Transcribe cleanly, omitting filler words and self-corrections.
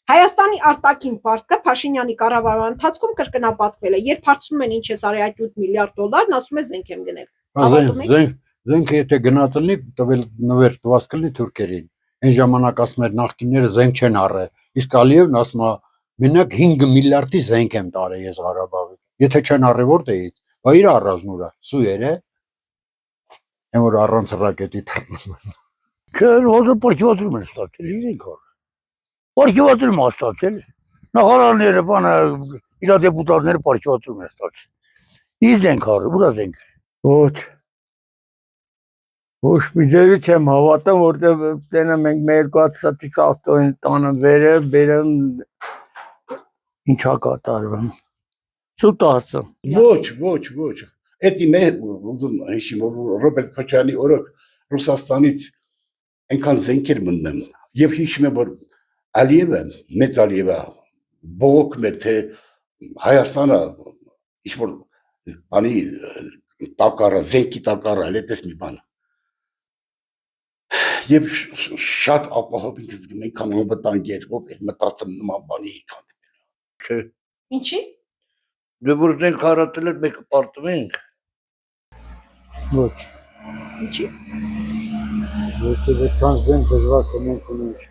Հայաստանի արտաքին պարտքը Փաշինյանի կառավարման ընթացքում կրկնապատկվել է, երբ հարցնում են ինչ ես արել այդ 8 միլիարդ դոլարն, ասում է զենք եմ գնել։ Զենքը եթե գնած լինի, տվել նվեր տված կլինի թուրքերին։ Այն ժամանակ ասում էր նախկինները զենք չեն առել։ Իսկ Ալիևն ասում է մենակ 5 միլիարդի զենք եմ տարել ես Ղարաբաղի։ Եթե չեն առել որտեղից, բա իր առազնուրա, սուեր է։ Այն որ առանց ռակետի թռնում։ Չէ, ոնց պարքիվատում են ստացել, իրենք առ։ Պարքիվատում են ստացել։ Նախարարները, բանը, իր դեպուտատները պարքիվատում են ստացել։ Իսկ ենք առ, ուրա զենք։ Ոչ։ Ոչ մի ձևի չեմ հավատում, որտեղ տենը մենք մեր 200 ավտոյին տանը բերեմ ինչա կատարվում։ Սուտ ասում։ Ոչ։ Էդի մեր ուզում հիշում Ռոբերտ Քոչարյանի օրոք Ռուսաստանից այնքան զենքեր մտնում եւ հիշում եմ որ Ալիևը մեծ Ալիևը բողոքում էր թե Հայաստանը ինչ-որ անի տակառը զենքի տակառը այլպես մի բան եւ շատ ապահով ինքս գնենք անվտանգ էր ով էր մտածում նման բանի հանդիպել չէ Ինչի դե որ զենք հարատել էր մենք պարտվենք Ոչ Ինչի Եթե այդքան զենք դժվար թե մենք ունենք